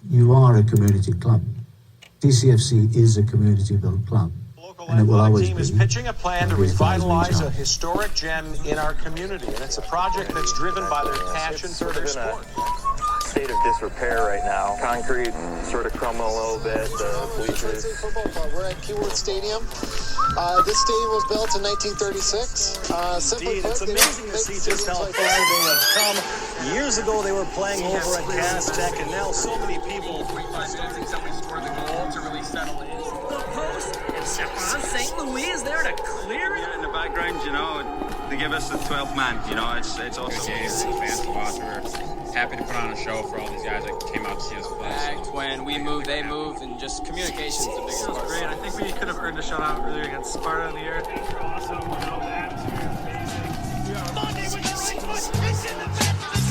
you are a community club. DCFC is a community-built club. And it will always team is pitching a plan to revitalize a historic gem in our community, and it's a project that's driven by their passion for their sport. State of disrepair right now. Concrete sort of crumbling a little bit. The bleachers. Football club. We're at Keywood Stadium. This stadium was built in 1936. Indeed, it's amazing to see just how far they have come. Years ago, they were playing over at Gas Tech, and now so many people. The post and Stephon St. Louis is there to clear it. Yeah, in the background, they give us the 12th man. It's awesome. Fans to watch. We're happy to put on a show for all these guys that came out to see us play. When we move, they move, and just communication is the biggest part. It was great. I think we could have earned a shutout earlier against Sparta in the year. Awesome. The atmosphere is amazing. Monday with the right foot. It's in the back of the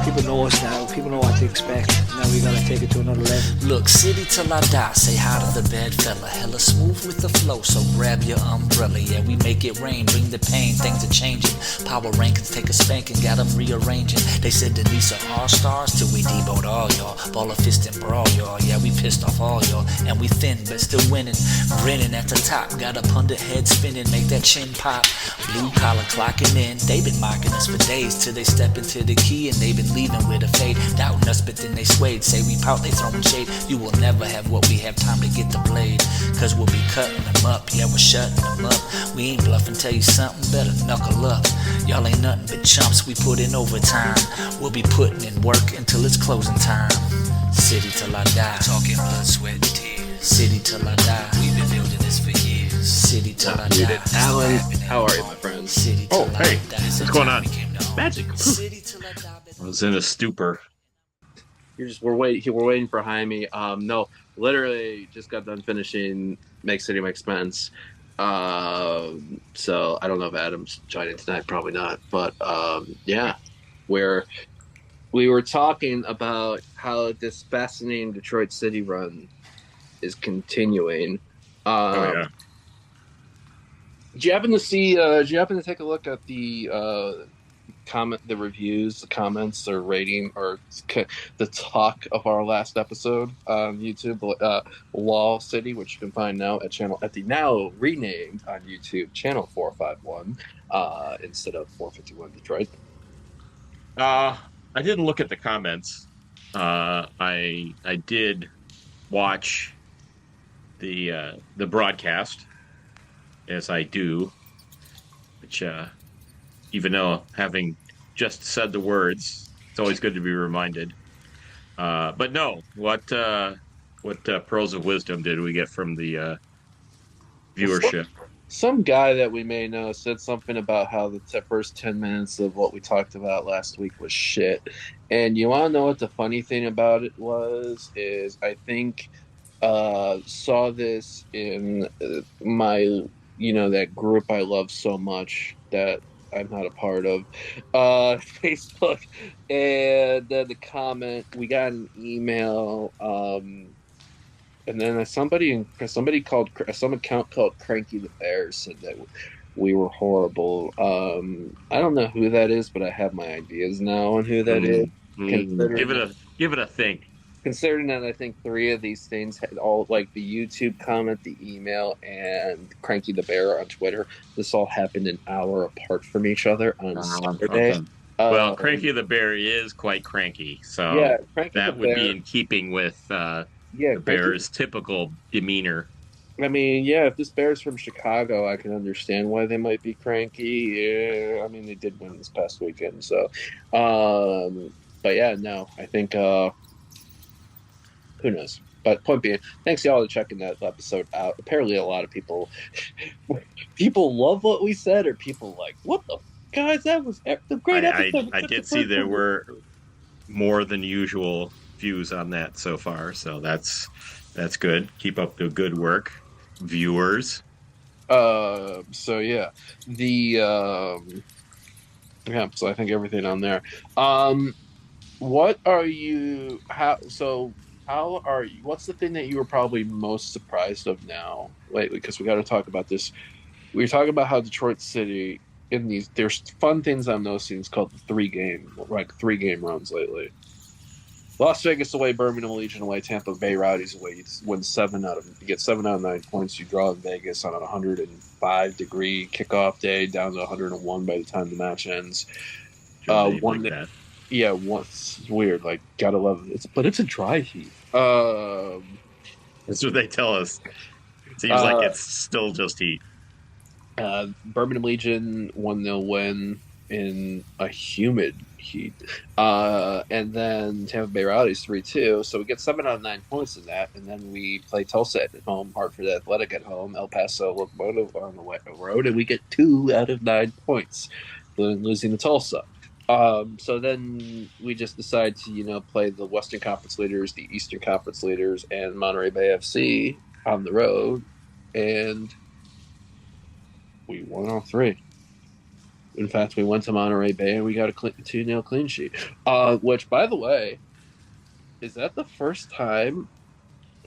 People know us now. People know what to expect. Now we gotta take it to another level. Look, city till I die. Say hi to the bad fella. Hella smooth with the flow, so grab your umbrella. Yeah, we make it rain. Bring the pain. Things are changing. Power rankings take a spanking. Got them rearranging. They said Denise are all stars till we deboed all y'all. Ball of fist and brawl y'all. Yeah, we pissed off all y'all. And we thin, but still winning. Grinning at the top. Got up under head spinning. Make that chin pop. Blue collar clocking in. They been mocking us for days till they step into the key and they been leaving with a fade. Doubting us, but then they swayed. Say we pout, they throwing shade. You will never have what we have, time to get the blade. Cause we'll be cutting them up. Yeah, we're shutting them up. We ain't bluffing, tell you something, better knuckle up. Y'all ain't nothing but chumps, we put in overtime. We'll be putting in work until it's closing time. City till I die. Talking blood, sweat, and tears. City till I die. We've been building this for years. City till I die. Alan, how are you, my friend? City till oh, hey, what's going on? Magic. I was in a stupor. We're waiting for Jaimie. No, literally just got done finishing Make City Make Spence. So I don't know if Adam's joining tonight, probably not. But yeah, we were talking about how this fascinating Detroit City run is continuing. Yeah. Did you happen to see? Did you happen to take a look at the the reviews, the comments, or rating, or the talk of our last episode on YouTube, Law City, which you can find now at the now renamed on YouTube channel 451 instead of 451 Detroit? I didn't look at the comments. I did watch the broadcast, as I do, which even though having just said the words, it's always good to be reminded. But no, what pearls of wisdom did we get from the viewership? Some guy that we may know said something about how the first 10 minutes of what we talked about last week was shit. And you want to know what the funny thing about it is I think saw this in my, that group I love so much that I'm not a part of, Facebook, and then the comment, we got an email, and then some account called Cranky the Bear said that we were horrible. I don't know who that is, but I have my ideas now on who that is. Give it a think. Considering that I think 3 of these things had all, like the YouTube comment, the email, and Cranky the Bear on Twitter, this all happened an hour apart from each other on Saturday. Okay. Well, Cranky the Bear is quite cranky, so yeah, that would be in keeping with the bear's typical demeanor. I mean, yeah, if this bear's from Chicago, I can understand why they might be cranky. Yeah, I mean, they did win this past weekend, so. But yeah, no, I think. Who knows? But point being, thanks y'all for checking that episode out. Apparently, a lot of people love what we said, or people like, what the guys? That was the great episode. I did see there were more than usual views on that so far, so that's good. Keep up the good work, viewers. So yeah, so I think everything on there. What are you? How are you? What's the thing that you were probably most surprised of now lately? Because we got to talk about this. We were talking about how Detroit City in these, there's fun things I'm noticing. It's called the three game runs lately. Las Vegas away, Birmingham Legion away, Tampa Bay Rowdies away. You get 7 out of 9 points. You draw in Vegas on a 105-degree kickoff day, down to 101 by the time the match ends. That. Yeah, it's weird. Like, gotta love it. But it's a dry heat. That's what they tell us. It seems like it's still just heat. Birmingham Legion 1-0 win in a humid heat. And then Tampa Bay Rowdies 3-2. So we get 7 out of 9 points in that. And then we play Tulsa at home, Hartford Athletic at home, El Paso Locomotive on the road, and we get 2 out of 9 points, losing to Tulsa. So then we just decide to, play the Western Conference leaders, the Eastern Conference leaders, and Monterey Bay FC on the road. And we won all 3. In fact, we went to Monterey Bay and we got a 2-0 clean sheet. Which, by the way, is that the first time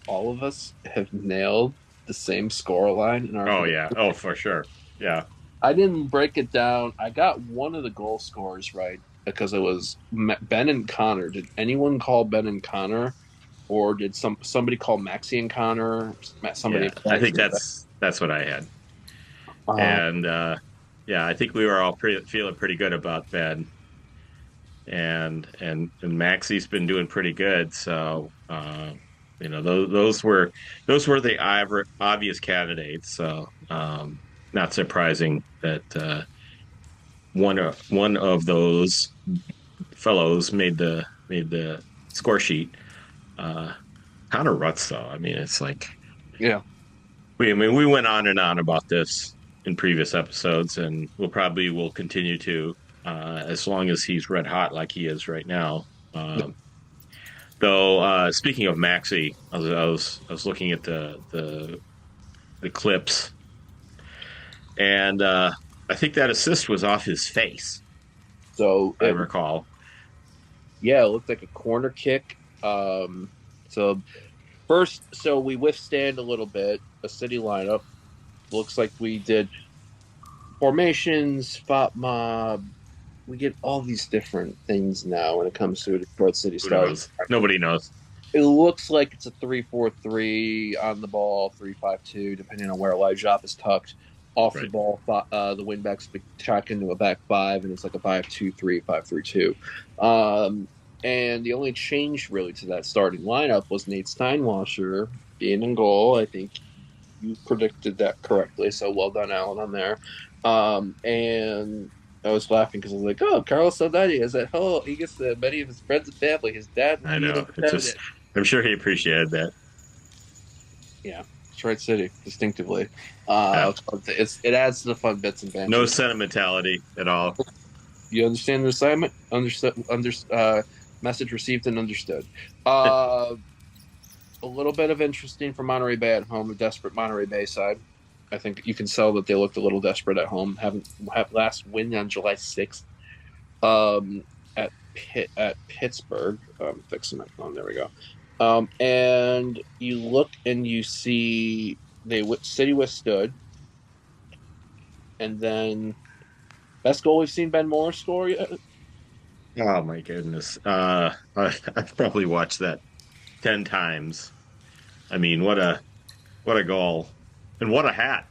all of us have nailed the same score line in our? Oh yeah, for sure, yeah. I didn't break it down. I got one of the goal scorers right because it was Ben and Connor. Did anyone call Ben and Connor, or did somebody call Maxie and Connor? Somebody. Yeah, I think that's what I had. And I think we were all feeling pretty good about Ben, and Maxie's been doing pretty good. So those were the obvious candidates. So. Not surprising that one of those fellows made the score sheet. Connor Rutz, though. I mean, it's like, yeah. We went on and on about this in previous episodes, and we'll continue to as long as he's red hot like he is right now. Though, speaking of Maxie, I was looking at the clips. And I think that assist was off his face. So I recall. Yeah, it looked like a corner kick. So we withstand a little bit. A city lineup. Looks like we did formations, spot mob. We get all these different things now when it comes to Detroit City Stars. Nobody knows. It looks like it's a 3-4-3 on the ball, 3-5-2, depending on where Elijah is tucked. Off the ball, the wingbacks track into a back 5, and it's like a 5-2-3, 5-3-2. And the only change really to that starting lineup was Nate Steinwasser being in goal. I think you predicted that correctly, so well done, Alan, on there. And I was laughing because I was like, "Oh, Carlos Saldani is at home. He gets many of his friends and family. His dad." I know. I'm sure he appreciated that. Yeah. Detroit City, distinctively. It adds to the fun bits and banter. No sentimentality at all. You understand the assignment? Message received and understood. A little bit of interesting for Monterey Bay at home, a desperate Monterey Bay side. I think you can tell that they looked a little desperate at home. Last win on July 6th at Pittsburgh. I'm fixing my phone. There we go. And you look and you see City withstood, and then best goal we've seen Ben Moore score yet. Oh my goodness! I've probably watched that 10 times. I mean, what a goal, and what a hat!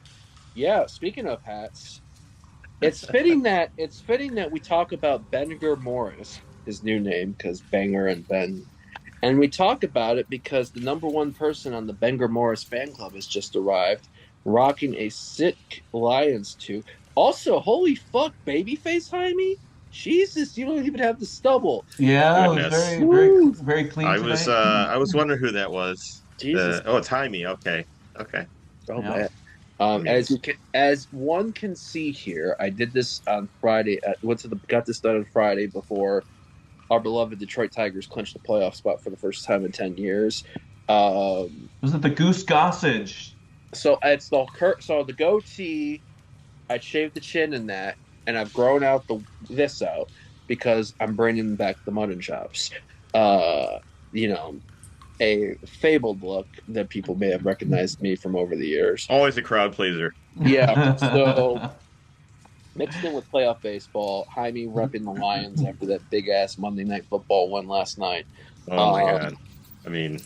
Yeah, speaking of hats, it's fitting that we talk about Benger Morris, his new name, because Banger and Ben. And we talk about it because the number 1 person on the Benger Morris fan club has just arrived, rocking a sick Lions too. Also, holy fuck, babyface Jaimie? Jesus, you don't even have the stubble. Yeah, Goodness. it was very clean. I was wondering who that was. Jesus. It's Jaimie. Okay. Oh man. As one can see here, I did this on Friday. Got this done on Friday before our beloved Detroit Tigers clinched the playoff spot for the first time in 10 years. Was it the Goose Gossage? So it's the goatee. I shaved the chin in that, and I've grown out this out because I'm bringing back the mutton chops. A fabled look that people may have recognized me from over the years. Always a crowd pleaser. Yeah. So mixed in with playoff baseball. Jaimie repping the Lions after that big ass Monday Night Football win last night. Oh my god! I mean,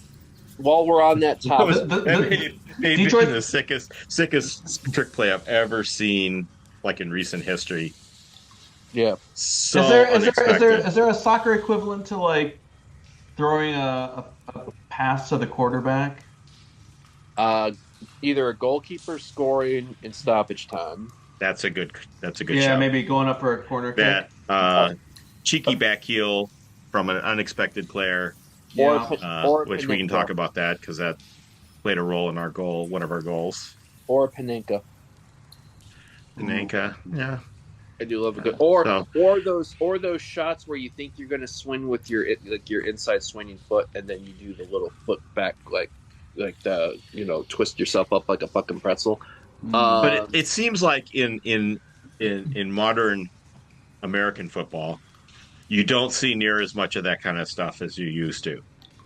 while we're on that topic, Detroit the sickest trick play I've ever seen, like in recent history. Yeah. So is there a soccer equivalent to like throwing a pass to the quarterback? Either a goalkeeper scoring in stoppage time. That's a good Yeah, shout. maybe going up for a corner kick. Cheeky back heel from an unexpected player. Or which we can talk about that because that played a role in one of our goals. Or Panenka. Yeah. I do love a good or those shots where you think you're going to swing with your inside swinging foot and then you do the little foot back like the twist yourself up like a fucking pretzel. But it seems like in modern American football, you don't see near as much of that kind of stuff as you used to.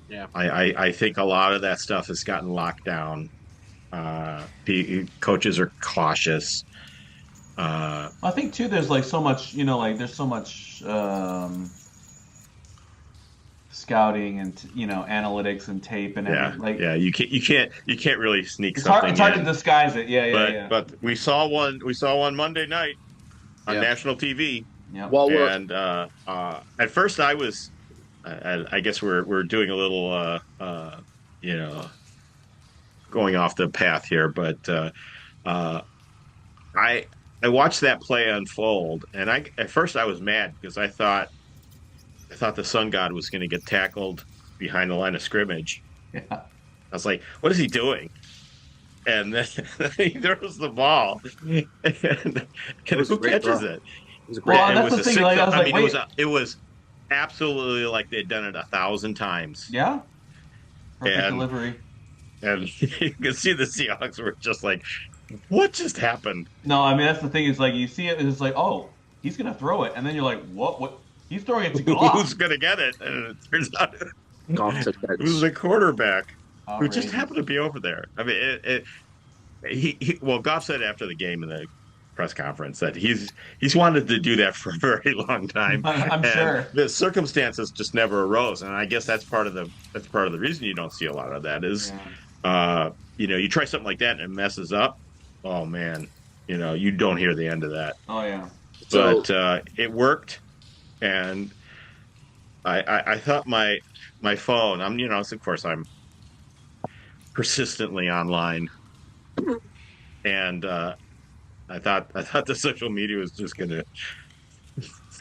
Yeah, I think a lot of that stuff has gotten locked down. Coaches are cautious. I think too. There's like so much, there's so much scouting and analytics and tape and everything. You can't really sneak it's something. It's hard to disguise it. But we saw one Monday night on national TV. Yeah. And at first I was, I guess we're doing a little, going off the path here, but I watched that play unfold, and at first I was mad because I thought the Sun God was going to get tackled behind the line of scrimmage. Yeah. I was like, what is he doing? And then he throws the ball, and who catches it? It was absolutely like they'd done it 1,000 times. Yeah. Perfect delivery. And you can see the Seahawks were just like, what just happened? No, I mean, that's the thing. Is like you see it, and it's like, oh, he's going to throw it. And then you're like, what? He's throwing it to Goff. Who's going to get it? And it turns out it was the quarterback who just happened to be over there. I mean, Goff said after the game in the press conference that he's wanted to do that for a very long time. I'm sure the circumstances just never arose, and I guess that's part of the reason you don't see a lot of that is, you try something like that and it messes up. Oh man, you don't hear the end of that. Oh yeah, but it worked, and I thought my phone. Of course I'm persistently online, and I thought the social media was just going to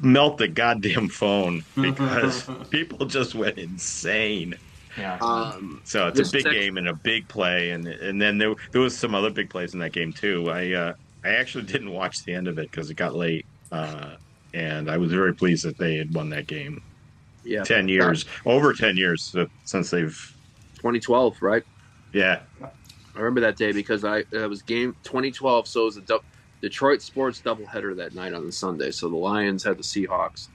melt the goddamn phone because people just went insane. Yeah. So it's a big game and a big play, and then there was some other big plays in that game too. I actually didn't watch the end of it because it got late, and I was very pleased that they had won that game. Yeah, over 10 years since they've 2012, right? Yeah, I remember that day because it was game 2012, so it was a Detroit sports doubleheader that night on the Sunday. So the Lions had the Seahawks,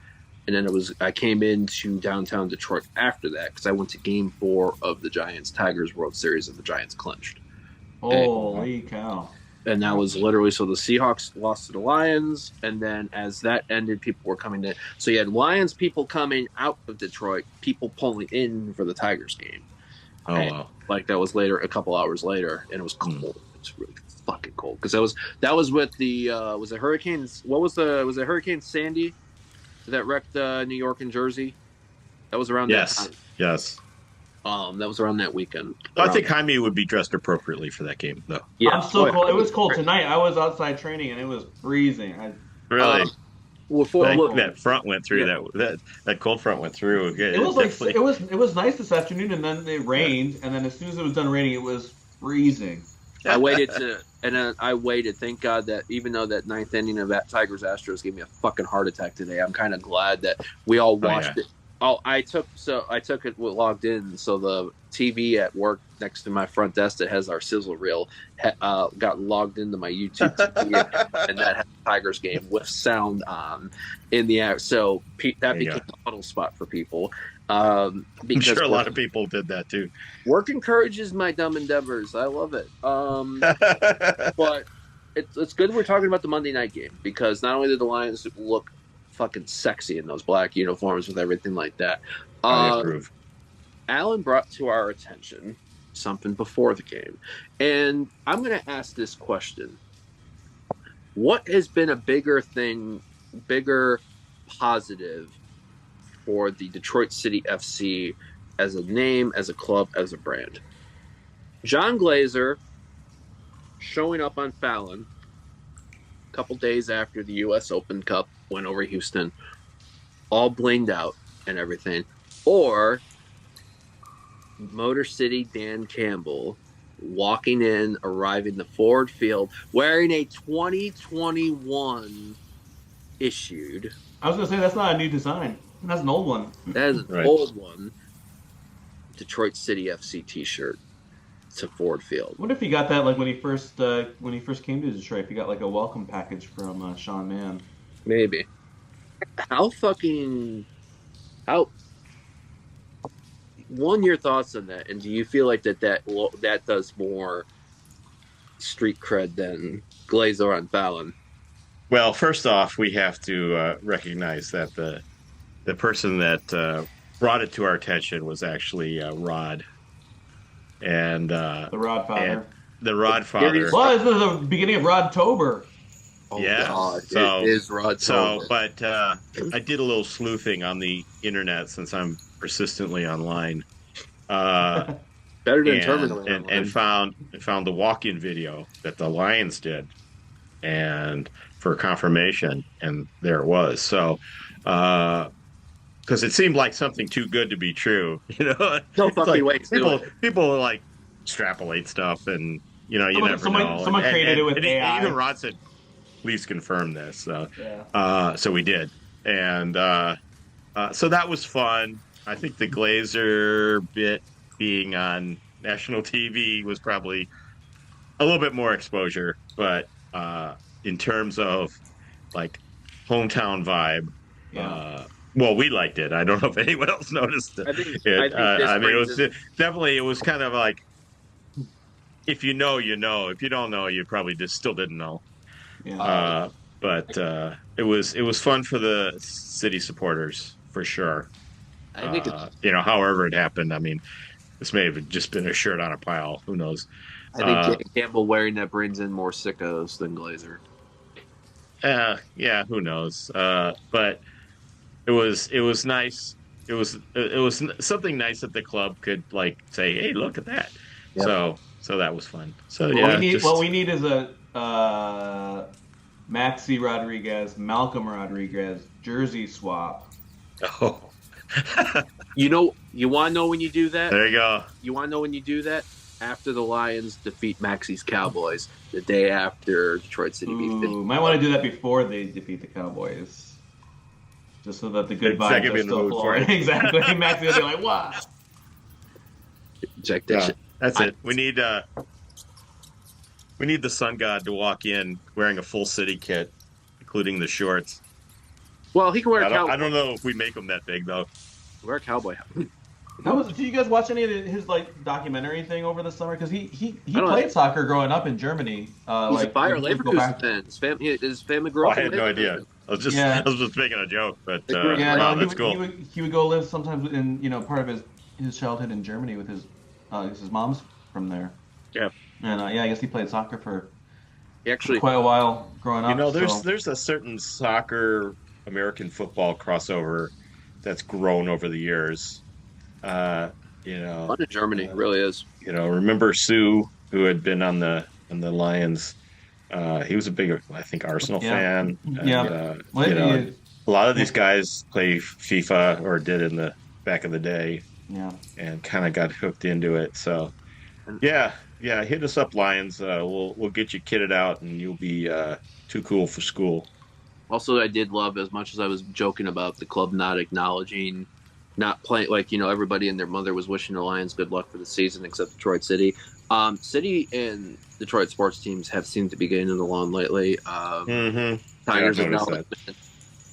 and then I came into downtown Detroit after that because I went to Game 4 of the Giants-Tigers World Series, and the Giants clinched. Holy cow! And that was literally so the Seahawks lost to the Lions, and then as that ended, people were coming in. So you had Lions people coming out of Detroit, people pulling in for the Tigers game. Oh wow! Like that was later, a couple hours later, and it was cold. It's really fucking cold because that was with the was it Hurricanes? Was it Hurricane Sandy that wrecked New York and Jersey? That was around that time. Yes. That was around that weekend. I think Jaimie would be dressed appropriately for that game, though. Yeah, I'm so cold. It was cold tonight. I was outside training and it was freezing. Really? That front went through. That cold front went through. It was nice this afternoon, and then it rained, and then as soon as it was done raining, it was freezing. I waited Thank God that even though that ninth inning of that Tigers Astros gave me a fucking heart attack today, I'm kind of glad that we all watched it. Oh, I took it logged in. So the TV at work next to my front desk that has our sizzle reel got logged into my YouTube TV, and that had the Tigers game with sound on in the air. So that became a huddle spot for people. I'm sure a lot of people did that too. Work encourages my dumb endeavors. I love it. But it's good we're talking about the Monday night game, because not only did the Lions look fucking sexy in those black uniforms with everything like that, I approve. Alan brought to our attention something before the game, and I'm going to ask this question. What has been a bigger positive for the Detroit City FC as a name, as a club, as a brand? John Glazer showing up on Fallon a couple days after the U.S. Open Cup went over Houston, all blinged out and everything, or Motor City Dan Campbell arriving the Ford Field wearing a 2021 issued. I was going to say, that's not a new design. That's an old one. That is an old one. Detroit City FC T-shirt to Ford Field. What if he got that like when he first came to Detroit? If he got like a welcome package from Sean Mann. Maybe. Your thoughts on that, and do you feel like that does more street cred than Glazer on Fallon? Well, first off, we have to recognize that the person that brought it to our attention was actually Rod, and the Rod father. The Rod father. Well, this is the beginning of Rodtober. Oh, yeah, God, so it is Rod. But I did a little sleuthing on the internet since I'm persistently online. Better than Terminal, and found the walk-in video that the Lions did, and for confirmation, and there it was. So, because it seemed like something too good to be true, No fucking way. People like extrapolate stuff, and you never know. Someone created it with AI. Even Rod said, "Please confirm this." So, so we did, and so that was fun. I think the Glazer bit being on national TV was probably a little bit more exposure, but in terms of like hometown vibe, well, we liked it. I don't know if anyone else noticed it. I think it was definitely, it was kind of like, if you know, you know. If you don't know, you probably just still didn't know. Yeah. But it was fun for the city supporters for sure. I think however it happened. I mean, this may have just been a shirt on a pile. Who knows? I think Campbell wearing that brings in more sickos than Glazer. Yeah, who knows? But it was nice. It was something nice that the club could like say, "Hey, look at that." Yep. So that was fun. So what we need is a Maxi Rodriguez, Malcolm Rodriguez jersey swap. Oh. You want to know when you do that? There you go. You want to know when you do that? After the Lions defeat Maxi's Cowboys, the day after Detroit City beat Philly. Might want to do that before they defeat the Cowboys, just so that the good vibes are still flowing. Exactly. Maxi will be like, "What?" Check that shit. That's it. We need the Sun God to walk in wearing a full city kit, including the shorts. Well, he can wear a cowboy. I don't know if we make them that big though. Wear a cowboy hat. Did you guys watch any of his like documentary thing over the summer? Because he played soccer growing up in Germany. He's a Bayer Leverkusen fan. His family grew up. I had no idea. I was just making a joke, but that's cool. He would go live sometimes in part of his childhood in Germany with his mom's from there. Yeah. And I guess he played soccer for actually quite a while growing up. There's a certain soccer American football crossover that's grown over the years. Fun in Germany, it really is. Remember Sue, who had been on the Lions? He was a big, I think, Arsenal fan. And, a lot of these guys play FIFA or did in the back of the day. Yeah. And kind of got hooked into it. So, yeah, hit us up, Lions. We'll get you kitted out, and you'll be too cool for school. Also, I did love, as much as I was joking about the club not acknowledging, not playing, everybody and their mother was wishing the Lions good luck for the season, except Detroit City. City and Detroit sports teams have seemed to be getting along lately. Tigers acknowledgement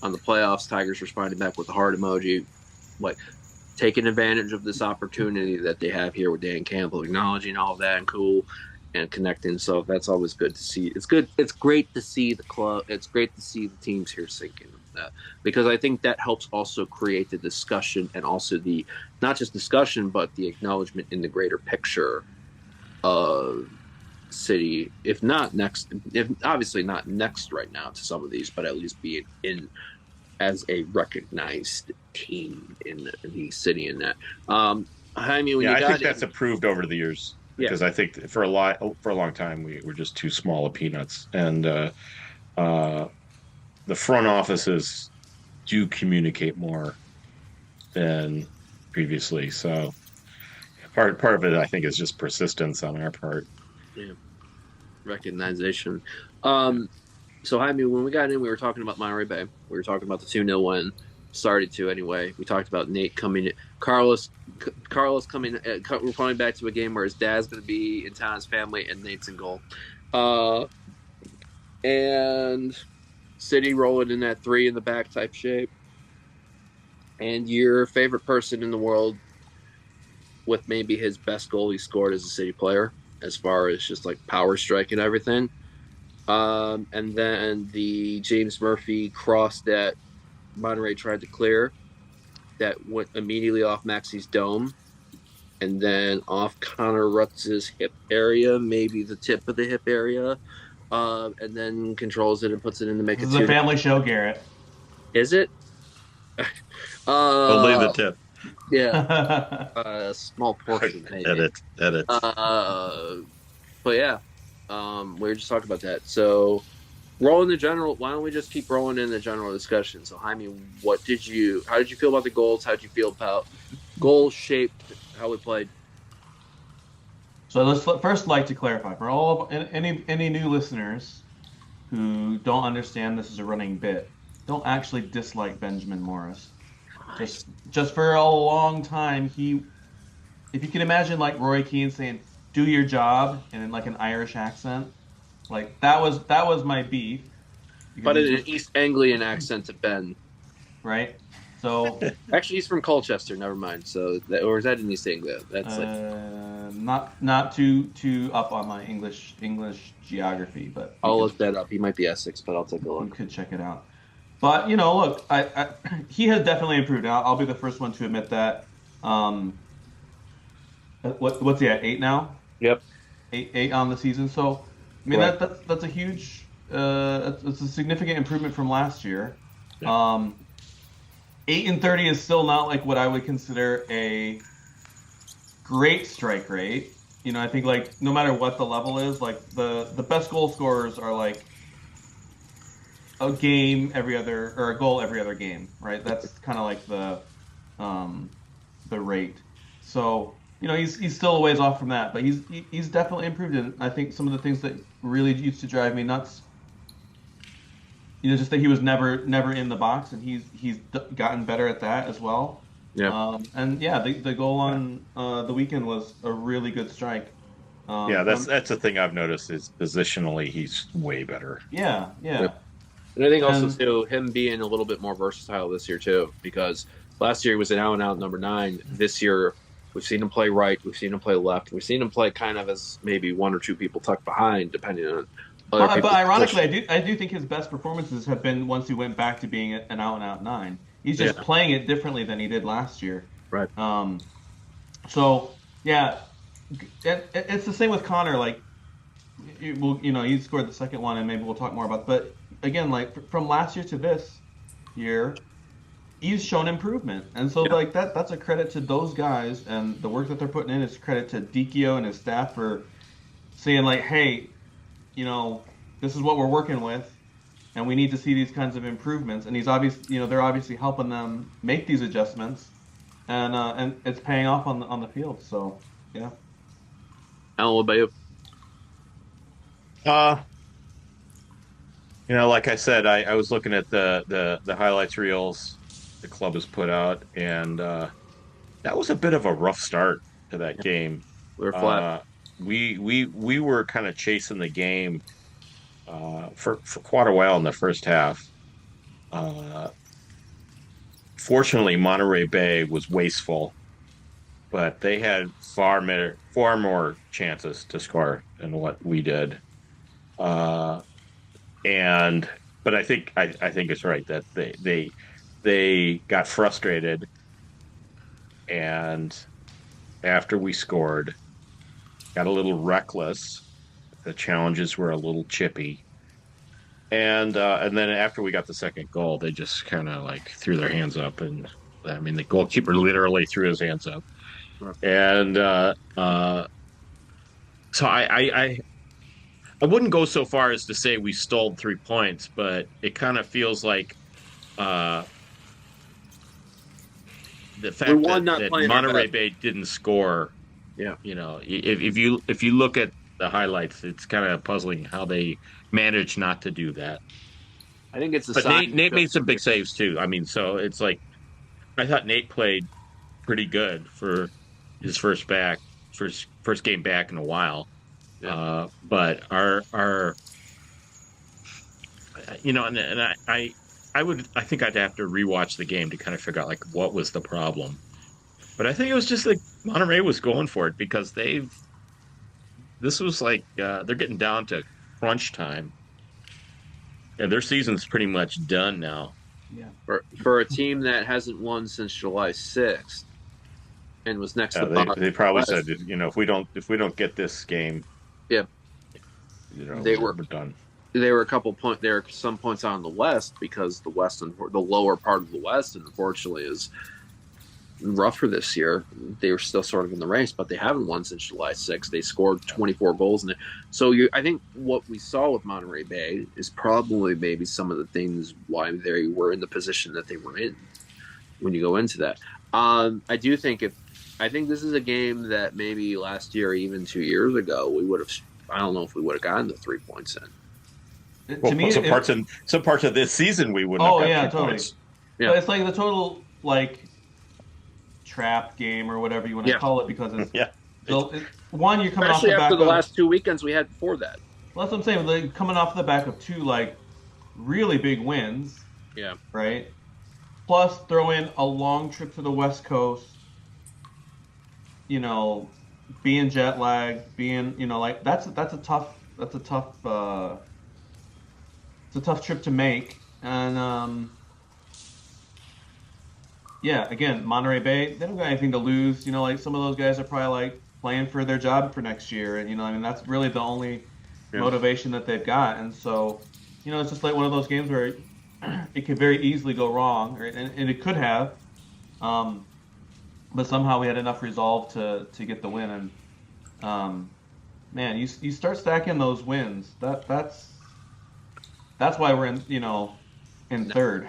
on the playoffs. Tigers responding back with the heart emoji, taking advantage of this opportunity that they have here with Dan Campbell, acknowledging all of that and cool. and connecting. So that's always good to see. It's good. It's great to see the club. It's great to see the teams here sinking because I think that helps also create the discussion and also the not just discussion but the acknowledgement in the greater picture of City. If obviously not next right now to some of these, but at least being in as a recognized team in the City in that. Jaimie, I think that's improved over the years because I think for a long time we were just too small of peanuts, and the front offices do communicate more than previously. So part of it, I think, is just persistence on our part. Yeah, recognition. So Jaimie, when we got in, we were talking about Monterey Bay. We were talking about the 2-0 win. Started to anyway. We talked about Nate coming in. Carlos coming. We're coming back to a game where his dad's going to be in town, his family, and Nate's in goal. And City rolling in that 3 in the back type shape. And your favorite person in the world with maybe his best goal he scored as a City player, as far as just like power strike and everything. And then the James Murphy cross that Monterey tried to clear that went immediately off Maxi's dome and then off Connor Rutz's hip area, maybe the tip of the hip area, and then controls it and puts it in to make it. This is a family show, Garrett. Is it? Only the tip. Yeah. A small portion. Edit. But yeah, we were just talking about that. So rolling the general, why don't we just keep rolling in the general discussion? So Jaimie, how did you feel about the goals? How did you feel about goals shaped, how we played? So let's first like to clarify for all of any new listeners who don't understand this is a running bit, don't actually dislike Benjamin Morris. Just for a long time, if you can imagine like Roy Keane saying, "Do your job," and in like an Irish accent, like that was my beef. But in an East Anglian accent to Ben, right? So actually, he's from Colchester. Never mind. So or is that in East Anglia? That's not too up on my English geography, but I'll look that up. He might be Essex, but I'll take a look. You could check it out. But look, he has definitely improved. I'll be the first one to admit that. What's he at 8 now? Yep. 8 on the season. So I mean right. that's a huge, it's a significant improvement from last year. Yeah. 8-30 is still not like what I would consider a great strike rate. I think like no matter what the level is, like the best goal scorers are like a goal every other game, right? That's kind of like the rate. So he's still a ways off from that, but he's definitely improved. And I think some of the things that really used to drive me nuts, just that he was never in the box, and he's gotten better at that as well. Yeah. And yeah, the goal on the weekend was a really good strike. That's the thing I've noticed is positionally he's way better. Yeah. And I think also too him being a little bit more versatile this year too, because last year he was an out and out number 9. This year we've seen him play right, we've seen him play left, we've seen him play kind of as maybe 1 or 2 people tucked behind, depending on. But ironically, I do think his best performances have been once he went back to being an out and out 9. He's just playing it differently than he did last year. Right. So yeah, it's the same with Connor. Like, he scored the second one, and maybe we'll talk more about. But again, like from last year to this year, he's shown improvement, and so like that's a credit to those guys and the work that they're putting in. It's credit to Dikio and his staff for saying like, hey, this is what we're working with, and we need to see these kinds of improvements. And he's obviously, they're obviously helping them make these adjustments, and it's paying off on the field. So yeah. Alan, what about you? Like I said, I was looking at the highlights reels the club has put out, and that was a bit of a rough start to that game. We were flat. We were kind of chasing the game for quite a while in the first half. Fortunately, Monterey Bay was wasteful but they had far more chances to score than what we did. But I think it's right that they got frustrated, and after we scored, got a little reckless. The challenges were a little chippy. And then after we got the second goal, they just kind of like threw their hands up, and I mean the goalkeeper literally threw his hands up, and so I wouldn't go so far as to say we stole 3 points, but it kind of feels like the fact that Monterey Bay didn't score. Yeah, if you look at the highlights, it's kind of puzzling how they managed not to do that. I think it's a but sign. Nate made some big saves too. I mean, so it's like I thought Nate played pretty good for his first game back in a while. Yeah. But our and I think I'd have to rewatch the game to kind of figure out like what was the problem. But I think it was just like Monterey was going for it because this was like they're getting down to crunch time, and their season's pretty much done now. Yeah, for a team that hasn't won since July 6th and was next to the bottom. They probably said, if we don't get this game, yeah, we're done. They were a couple points. There are some points on the West because the lower part of the West, unfortunately, is rougher this year. They were still sort of in the race, but they haven't won since July 6th. They scored 24 goals in it. So I think what we saw with Monterey Bay is probably maybe some of the things why they were in the position that they were in when you go into that. I do think I think this is a game that maybe last year, or even 2 years ago, we would have. I don't know if we would have gotten the 3 points in. Well, to me, some parts of this season we wouldn't have got 3 points. Yeah, but it's like the total trap game or whatever you want to call it because it's one, you're coming especially off the after back the of, last 2 weekends we had before that. Well, that's what I'm saying. Like, coming off the back of 2 really big wins. Yeah. Right. Plus, throw in a long trip to the West Coast. Being jet lagged, being that's a tough trip to make, and again, Monterey Bay, they don't got anything to lose. Some of those guys are probably playing for their job for next year, and that's really the only motivation that they've got. And so, it's just like one of those games where it could very easily go wrong, and it could have. But somehow we had enough resolve to get the win, and man, you start stacking those wins. That's why we're in third.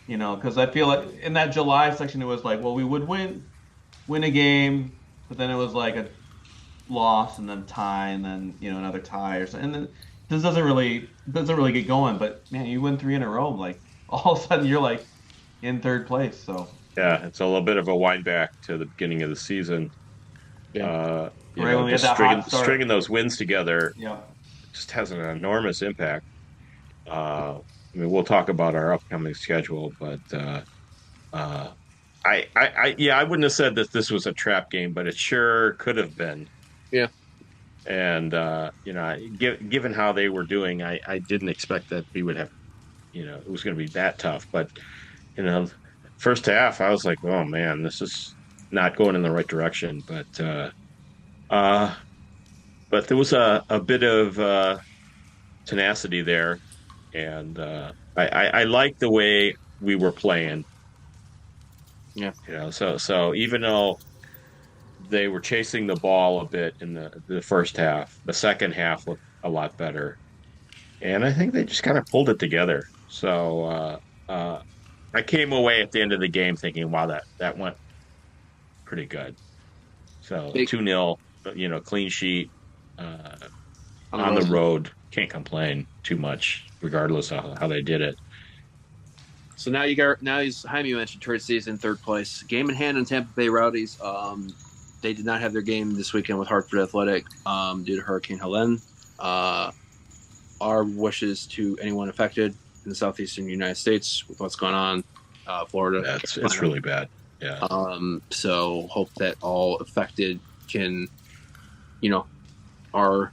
Because I feel like in that July section it was we would win a game, but then it was a loss and then tie and then another tie or something. And then this doesn't really get going. But man, you win 3 in a row, all of a sudden you're in third place. So. Yeah, it's a little bit of a wind back to the beginning of the season. Yeah. Just stringing those wins together just has an enormous impact. We'll talk about our upcoming schedule, but I wouldn't have said that this was a trap game, but it sure could have been. Yeah. And given how they were doing, I didn't expect that we would have, it was going to be that tough, but first half, I was like, "Oh man, this is not going in the right direction." But there was a bit of tenacity there, and I liked the way we were playing. Yeah. So even though they were chasing the ball a bit in the first half, the second half looked a lot better, and I think they just kind of pulled it together. So. I came away at the end of the game thinking, wow, that went pretty good. So 2-0, clean sheet on the road. Can't complain too much, regardless of how they did it. So now Jaimie mentioned Detroit Season, third place. Game in hand on Tampa Bay Rowdies. They did not have their game this weekend with Hartford Athletic due to Hurricane Helene. Our wishes to anyone affected in the southeastern United States with what's going on, Florida. It's really bad. Yeah. So hope that all affected can, are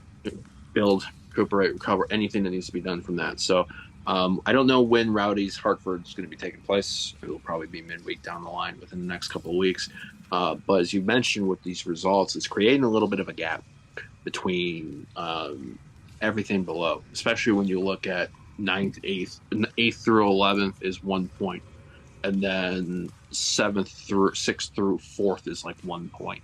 build, recuperate, recover, anything that needs to be done from that. So I don't know when Rowdy's Hartford is going to be taking place. It will probably be midweek down the line within the next couple of weeks. But as you mentioned with these results, it's creating a little bit of a gap between everything below, especially when you look at 9th, 8th through 11th is 1 point. And then 6th through 4th is like 1 point.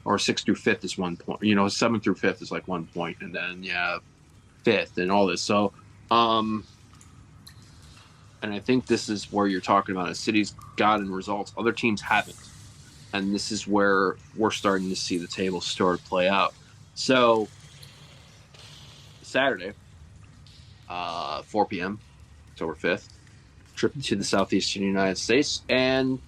Or 6th through 5th is 1 point. 7th through 5th is like 1 point. And then, 5th and all this. So, and I think this is where you're talking about. A city's gotten results. Other teams haven't. And this is where we're starting to see the table start to play out. So, Saturday, 4 p.m., October 5th, trip to the southeastern United States, and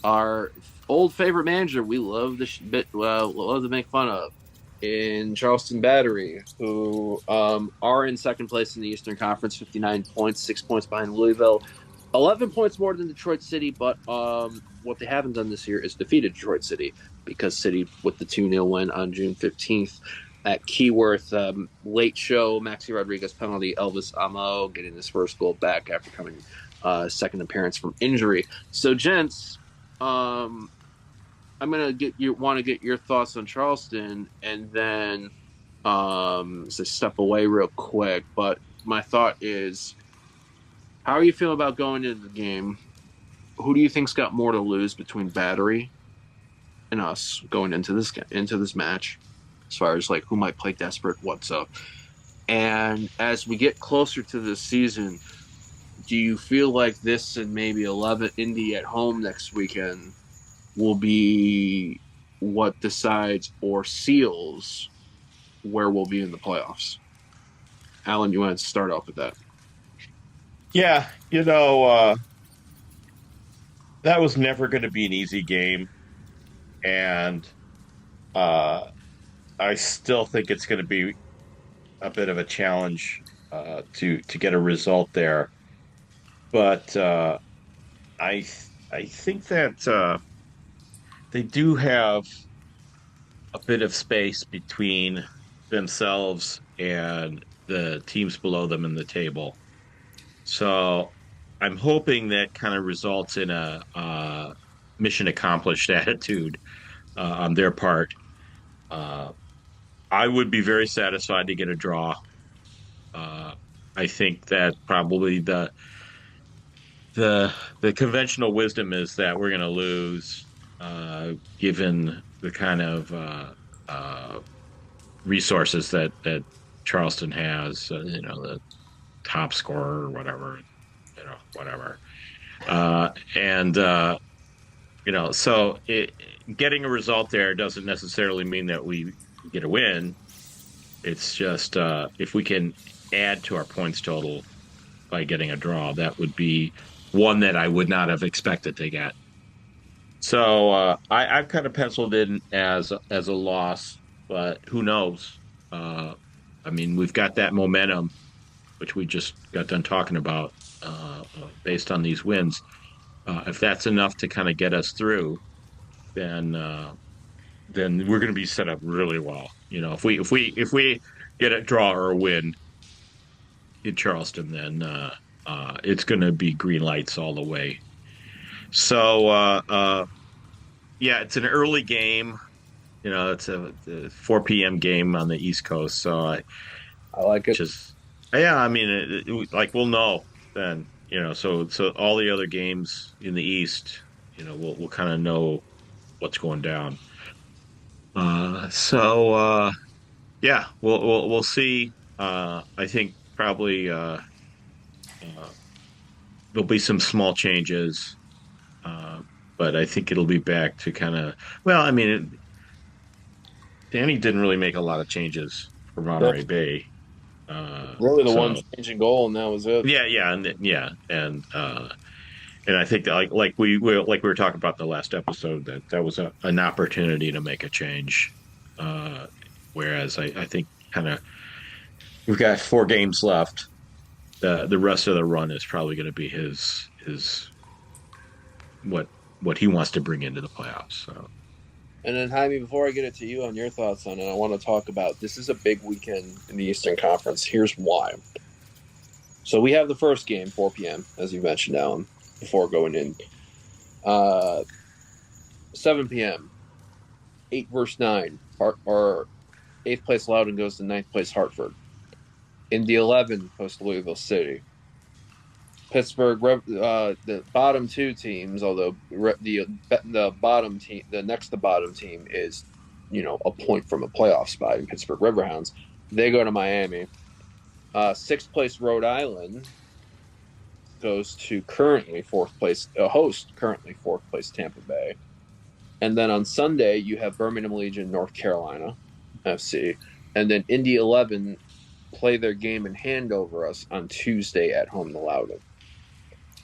our old favorite manager we love to make fun of in Charleston Battery, who are in second place in the Eastern Conference, 59 points, 6 points behind Louisville, 11 points more than Detroit City, but what they haven't done this year is defeated Detroit City, because City, with the 2-0 win on June 15th at Keyworth, late show, Maxi Rodriguez penalty, Elvis Amo getting his first goal back after coming second appearance from injury. So, gents, I'm gonna want to get your thoughts on Charleston, and then so step away real quick. But my thought is, how are you feeling about going into the game? Who do you think's got more to lose between Battery and us going into this match, as far as like who might play desperate, what's up? And as we get closer to the season, do you feel like this and maybe 11 Indy at home next weekend will be what decides or seals where we'll be in the playoffs? Alan, you want to start off with that? Yeah, that was never going to be an easy game, and I still think it's going to be a bit of a challenge to get a result there. But I think that they do have a bit of space between themselves and the teams below them in the table. So I'm hoping that kind of results in a mission accomplished attitude on their part. I would be very satisfied to get a draw. I think that probably the conventional wisdom is that we're going to lose, given the kind of resources that Charleston has. The top scorer or whatever. So getting a result there doesn't necessarily mean that we get a win. It's just if we can add to our points total by getting a draw, that would be one that I would not have expected to get. So I've kind of penciled in as a loss, but who knows? We've got that momentum, which we just got done talking about, based on these wins. If that's enough to kind of get us through, then we're going to be set up really well. If we get a draw or a win in Charleston, then it's going to be green lights all the way. So it's an early game. It's a 4 p.m. game on the East Coast. So I like it. We'll know then. So all the other games in the East, we'll kind of know what's going down. We'll see. I think probably there'll be some small changes, but I think it'll be back to kind of. Danny didn't really make a lot of changes for Monterey Bay. Really, the one changing goal, and that was it. And I think that like we were talking about the last episode, that was an opportunity to make a change. Whereas I think kind of we've got 4 games left. The rest of the run is probably going to be his what he wants to bring into the playoffs. So. And then, Jaime, before I get it to you on your thoughts on it, I want to talk about this is a big weekend in the Eastern Conference. Here's why. So we have the first game, 4 p.m., as you mentioned, Alan, before going in. 7 p.m., 8 versus 9, or 8th place Loudoun goes to 9th place Hartford. In the 11, hosts Louisville City. Pittsburgh, the bottom two teams, although the bottom team, the next to bottom team is, a point from a playoff spot in Pittsburgh Riverhounds. They go to Miami. 6th place Rhode Island goes to currently 4th place Tampa Bay. And then on Sunday, you have Birmingham Legion, North Carolina FC. And then Indy 11 play their game in hand over us on Tuesday at home to Loudoun.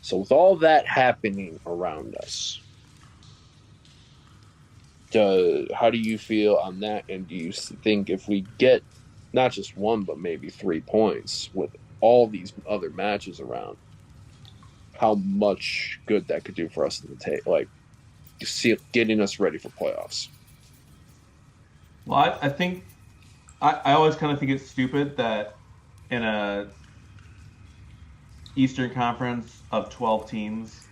So with all that happening around us, how do you feel on that? And do you think if we get not just 1, but maybe 3 points with all these other matches around, how much good that could do for us in the getting us ready for playoffs? Well, I think I always kind of think it's stupid that in a Eastern Conference of 12 teams,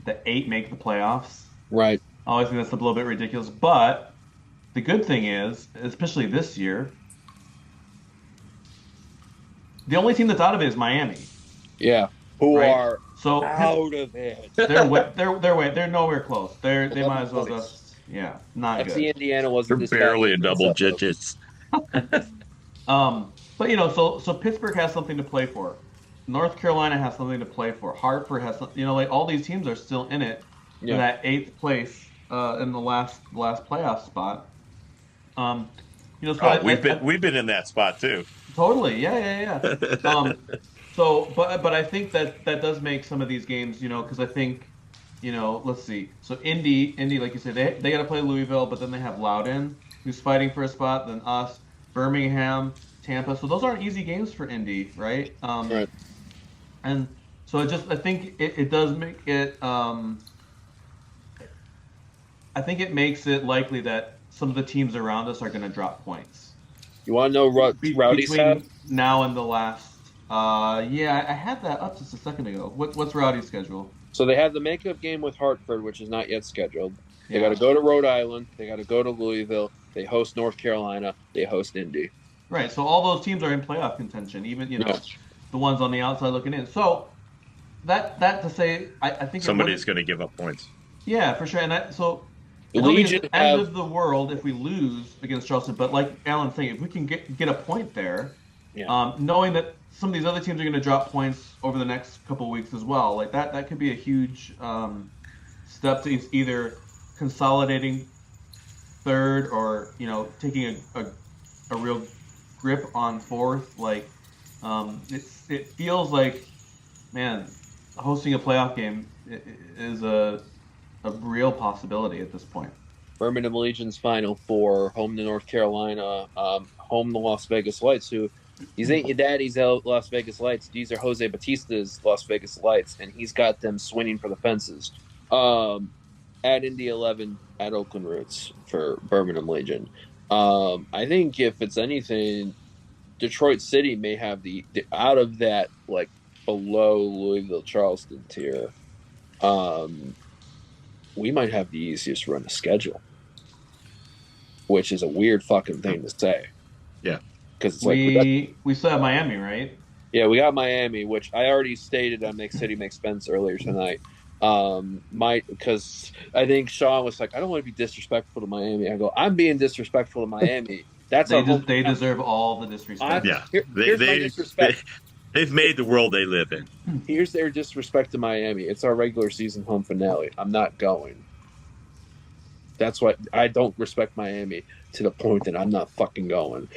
the 8 make the playoffs. Right. I always think that's a little bit ridiculous. But the good thing is, especially this year, the only team that's out of it is Miami. Yeah. Who right? are so out of it. They're nowhere close. They might as well just not FC good. Indiana wasn't They're barely in double digits. But so Pittsburgh has something to play for. North Carolina has something to play for. Hartford has all these teams are still in it for that 8th place in the last playoff spot. We've been in that spot too. Totally, yeah. But I think that does make some of these games, because I think, let's see. So Indy, like you said, they got to play Louisville, but then they have Loudoun, who's fighting for a spot, then us, Birmingham, Tampa. So those aren't easy games for Indy, right? Right. And so I think it does make it. I think it makes it likely that some of the teams around us are going to drop points. You want to know what Rowdy's have? Now and the last. I had that up just a second ago. What's Rowdy's schedule? So they have the makeup game with Hartford, which is not yet scheduled. They got to go to Rhode Island. They got to go to Louisville. They host North Carolina. They host Indy. Right. So all those teams are in playoff contention, even the ones on the outside looking in. So that to say, I think somebody's going to give up points. Yeah, for sure. And it's Legion the end of the world if we lose against Charleston. But like Alan's saying, if we can get a point there, knowing that some of these other teams are going to drop points over the next couple of weeks as well, like that could be a huge step to either consolidating third or taking a real grip on fourth. Like it feels like, man, hosting a playoff game is a real possibility at this point. Birmingham Legion's Final Four, home to North Carolina, home to Las Vegas Lights, who these ain't your daddy's Las Vegas Lights. These are Jose Batista's Las Vegas Lights, and he's got them swinging for the fences. At Indy 11, at Oakland Roots for Birmingham Legion. I think if it's anything, Detroit City may have the out of that, like, below Louisville Charleston tier, we might have the easiest run of schedule, which is a weird fucking thing to say. Yeah, because it's we still have Miami, right? Yeah, we got Miami, which I already stated on Make City Make Spence earlier tonight. Because I think Sean was like, I don't want to be disrespectful to Miami. I go, I'm being disrespectful to Miami. That's they deserve all the disrespect. Here's my disrespect. They've made the world they live in. Here's their disrespect to Miami. It's our regular season home finale. I'm not going. That's why I don't respect Miami to the point that I'm not fucking going.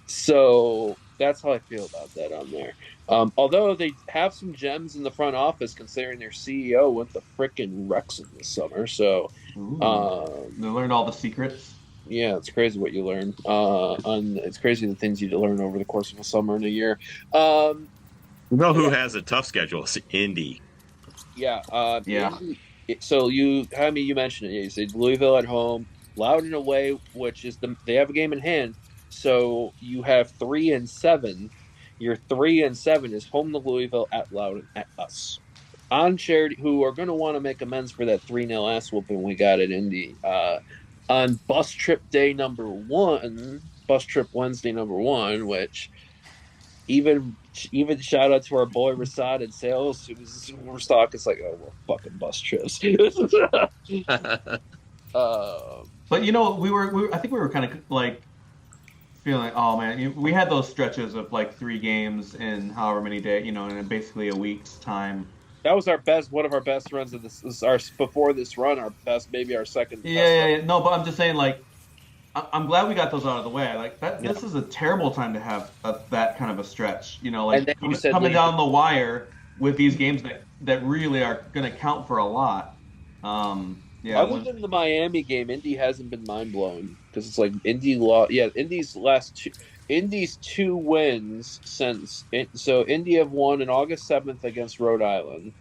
So that's how I feel about that on there. Although they have some gems in the front office, considering their CEO went to frickin' Wrexham this summer. So they learned all the secrets. Yeah, it's crazy what you learn. It's crazy the things you learn over the course of a summer and a year. You know who has a tough schedule? It's Indy. Yeah. Yeah. So you mentioned it. You said Louisville at home, Loudoun away, which is they have a game in hand. So you have 3-7. Your 3-7 is home to Louisville at Loudoun at us. On charity, who are going to want to make amends for that 3-0 ass whooping we got at Indy. On bus trip day number 1, bus trip Wednesday number 1, which even shout out to our boy Rasad in sales, who was talking. It's like, oh, well, fucking bus trips. But you know, I think we were kind of like feeling like, oh man, we had those stretches of like 3 games in however many days, you know, in basically a week's time. That was one of our best runs of this. Before this run, our best, maybe our second. Yeah. No, but I'm just saying, like, I'm glad we got those out of the way. Like that, This is a terrible time to have that kind of a stretch. You know, like coming down the wire with these games that really are going to count for a lot. Other than the Miami game, Indy hasn't been mind blowing because it's like Indy Indy's 2 wins since. So Indy have won on August 7th against Rhode Island,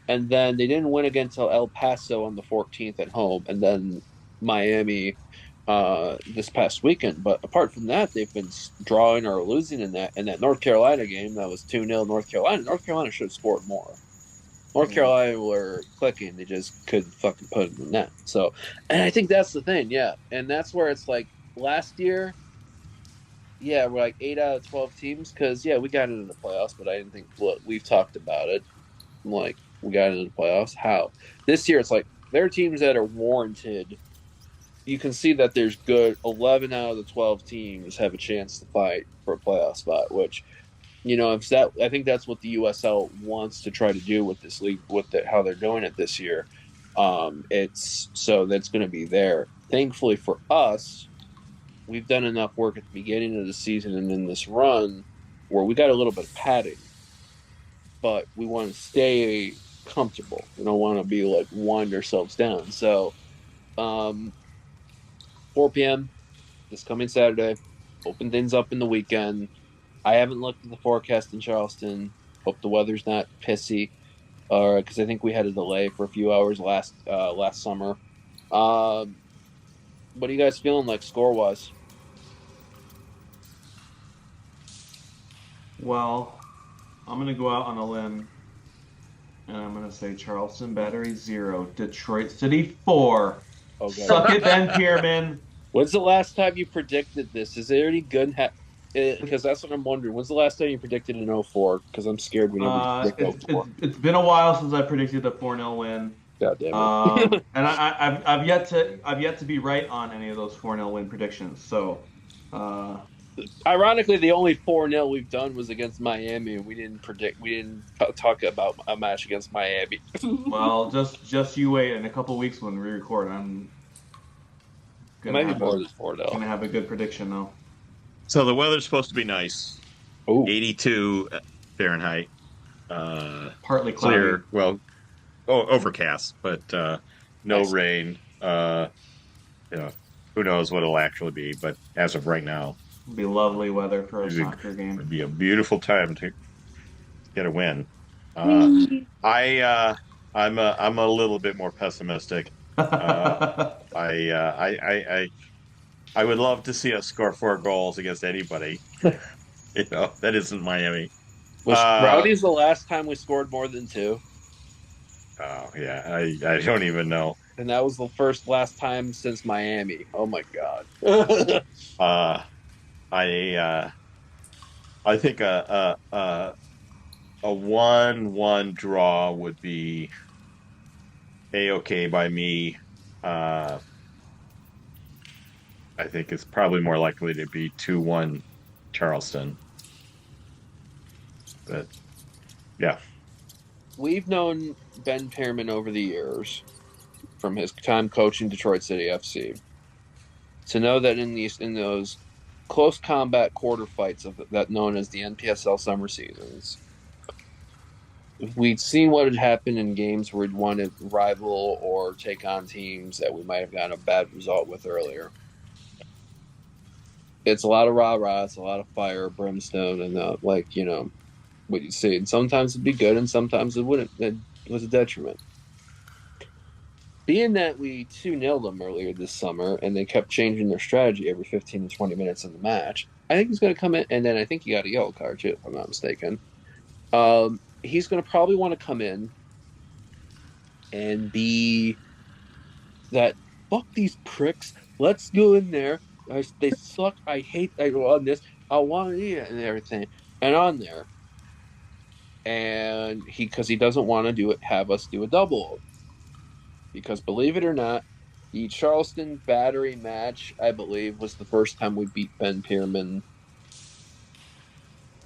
and then they didn't win again until El Paso on the 14th at home, and then Miami this past weekend. But apart from that, they've been drawing or losing in that North Carolina game that was 2-0 North Carolina. North Carolina should have scored more. North Carolina were clicking; they just couldn't fucking put it in the net. So, and I think that's the thing, yeah. And that's where it's like last year, yeah, we're like 8 out of 12 teams because we got into the playoffs, but I didn't think we've talked about it. I'm like, we got into the playoffs. How this year? It's like there are teams that are warranted. You can see that there's good 11 out of the 12 teams have a chance to fight for a playoff spot, which. You know, I think that's what the USL wants to try to do with this league, how they're doing it this year. It's so that's going to be there. Thankfully for us, we've done enough work at the beginning of the season and in this run where we got a little bit of padding, but we want to stay comfortable. We don't want to be like wind ourselves down. So, 4 p.m. this coming Saturday, open things up in the weekend. I haven't looked at the forecast in Charleston. Hope the weather's not pissy, because I think we had a delay for a few hours last summer. What are you guys feeling like score-wise? Well, I'm going to go out on a limb, and I'm going to say Charleston Battery 0, Detroit City 4. Okay. Suck it, Ben Pierman. When's the last time you predicted this? Is there any good... Because that's what I'm wondering. When's the last time you predicted an 0-4? Because I'm scared we never predict 0-4. It's been a while since I predicted a 4-0 win. God damn it! And I've yet to be right on any of those 4-0 win predictions. So, ironically, the only 4-0 we've done was against Miami, and we didn't talk about a match against Miami. Well, just you wait. In a couple weeks when we record, I'm gonna have a good prediction though. So the weather's supposed to be nice. 82 Fahrenheit. Partly clear. Well, overcast, but no rain. Who knows what it'll actually be? But as of right now, it'll be lovely weather for a soccer game. It'd be a beautiful time to get a win. I'm a little bit more pessimistic. I would love to see us score 4 goals against anybody. That isn't Miami. Was Rowdy's the last time we scored more than 2? Oh yeah, I don't even know. And that was the last time since Miami. Oh my god. I think a 1-1 draw would be A-okay by me. I think it's probably more likely to be 2-1 Charleston. But, yeah. We've known Ben Pierman over the years, from his time coaching Detroit City FC, to know that in those close combat quarter fights that known as the NPSL summer seasons, we'd seen what had happened in games where we'd want to rival or take on teams that we might have gotten a bad result with earlier. It's a lot of rah-rah, it's a lot of fire, brimstone, and what you see. And sometimes it'd be good, and sometimes it wouldn't. was a detriment. Being that we 2-0'd them earlier this summer and they kept changing their strategy every 15 to 20 minutes in the match, I think he's going to come in, and then I think he got a yellow card too, if I'm not mistaken. He's going to probably want to come in and be that, fuck these pricks, let's go in there. They suck. I hate. I on this. I want to eat it and everything, and on there, and because he doesn't want to have us do a double. Because believe it or not, the Charleston Battery match, I believe, was the first time we beat Ben Pierman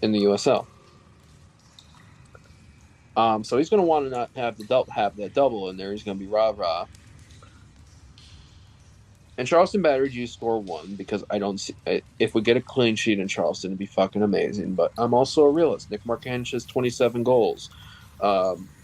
in the USL. So he's going to want to not have that double in there. He's going to be rah-rah. And Charleston Battery do score 1 because I don't see if we get a clean sheet in Charleston, it'd be fucking amazing. But I'm also a realist. Nick Markanich has 27 goals.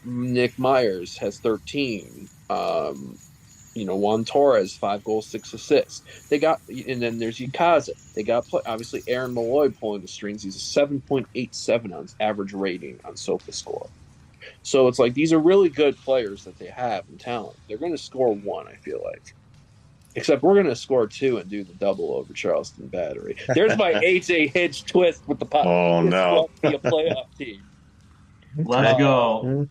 Nick Myers has 13. Juan Torres, 5 goals, 6 assists. And then there's Yukaza. They got obviously Aaron Malloy pulling the strings. He's a 7.87 on average rating on SofaScore. So it's like these are really good players that they have in talent. They're going to score 1, I feel like. Except we're going to score 2 and do the double over Charleston Battery. There's my AJ Hinch twist with the pot. Oh, no. Be a playoff team. Let's go.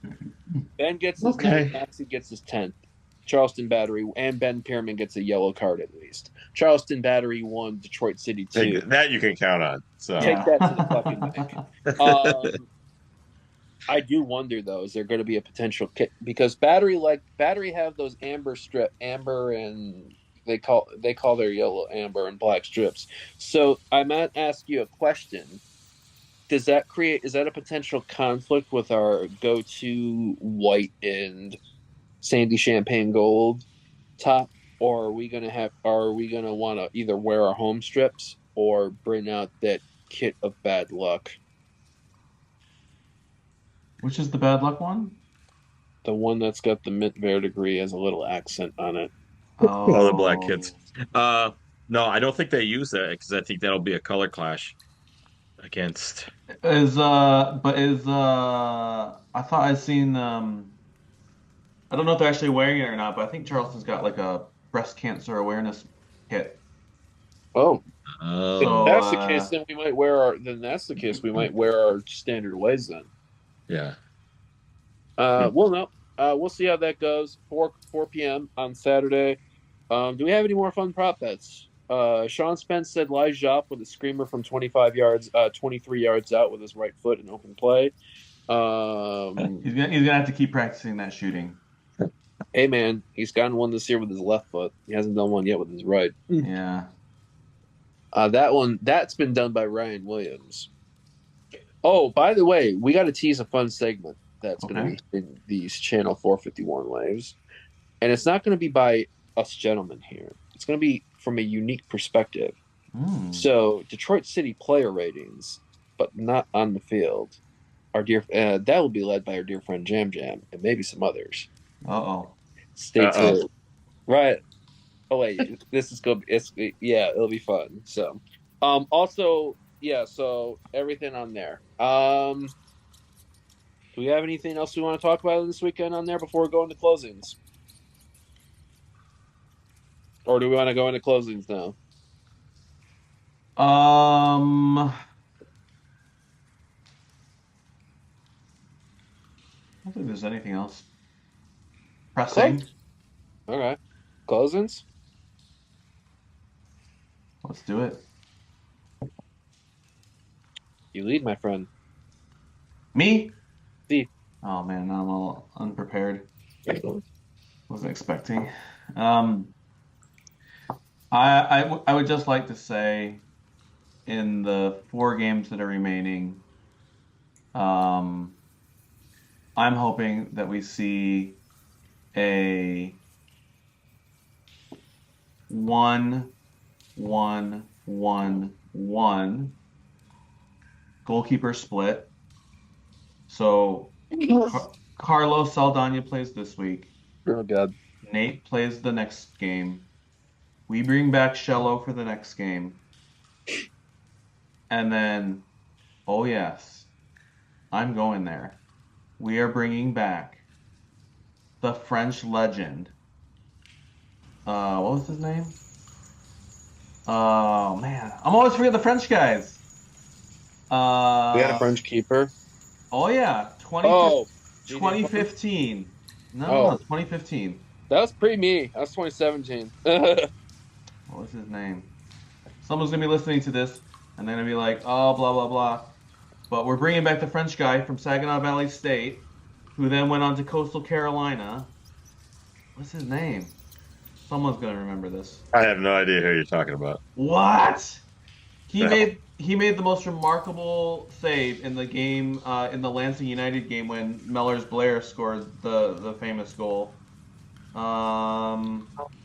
Ben gets his 9th, Maxey gets his 10th. Charleston Battery, and Ben Pierman gets a yellow card at least. Charleston Battery 1, Detroit City 2. That you can count on. So. Take that to the fucking bank. I do wonder though, is there going to be a potential kick because Battery have those amber and they call their yellow amber and black strips. So I might ask you a question. Is that a potential conflict with our go-to white and sandy champagne gold top, or are we gonna want to either wear our home strips or bring out that kit of bad luck? Which is the bad luck one? The one that's got the mint verdigris as a little accent on it. Oh, the black kits. No, I don't think they use that because I think that'll be a color clash against. I thought I'd seen I don't know if they're actually wearing it or not, but I think Charleston's got like a breast cancer awareness kit. Oh. So, if that's the case, then we might wear our standard ways then. Yeah. We'll see how that goes. 4 p.m. on Saturday. Do we have any more fun prop bets? Sean Spence said Lige Jop with a screamer from 23 yards out with his right foot in open play. He's gonna have to keep practicing that shooting. Hey man, he's gotten one this year with his left foot. He hasn't done one yet with his right. Yeah. That's been done by Ryan Williams. Oh, by the way, we got to tease a fun segment that's going to be in these Channel 451 waves. And it's not going to be by us gentlemen here. It's going to be from a unique perspective. So, Detroit City player ratings, but not on the field. That will be led by our dear friend Jam Jam and maybe some others. Stay tuned. Right. Oh, wait. This is going to be... it'll be fun. So, also... Yeah, so everything on there. Do we have anything else we want to talk about this weekend on there before we go into closings? Or do we want to go into closings now? I don't think there's anything else pressing. All right. Closings? Let's do it. You lead, my friend. Me? See. Oh man, I'm all unprepared. Wasn't expecting. I would just like to say, in the 4 games that are remaining, I'm hoping that we see a 1-1-1-1 goalkeeper split. So Carlos Saldana plays this week. Oh God. Nate plays the next game. We bring back Shello for the next game. And then, oh yes, I'm going there. We are bringing back the French legend. What was his name? Oh man, I'm always forgetting the French guys. We had a French keeper. Oh yeah, 2015. No, 2015. That was pre-me. That was 2017. What was his name? Someone's gonna be listening to this, and they're gonna be like, "Oh, blah blah blah." But we're bringing back the French guy from Saginaw Valley State, who then went on to Coastal Carolina. What's his name? Someone's gonna remember this. I have no idea who you're talking about. What? He made the most remarkable save in the game, in the Lansing United game when Mellors Blair scored the famous goal. Oh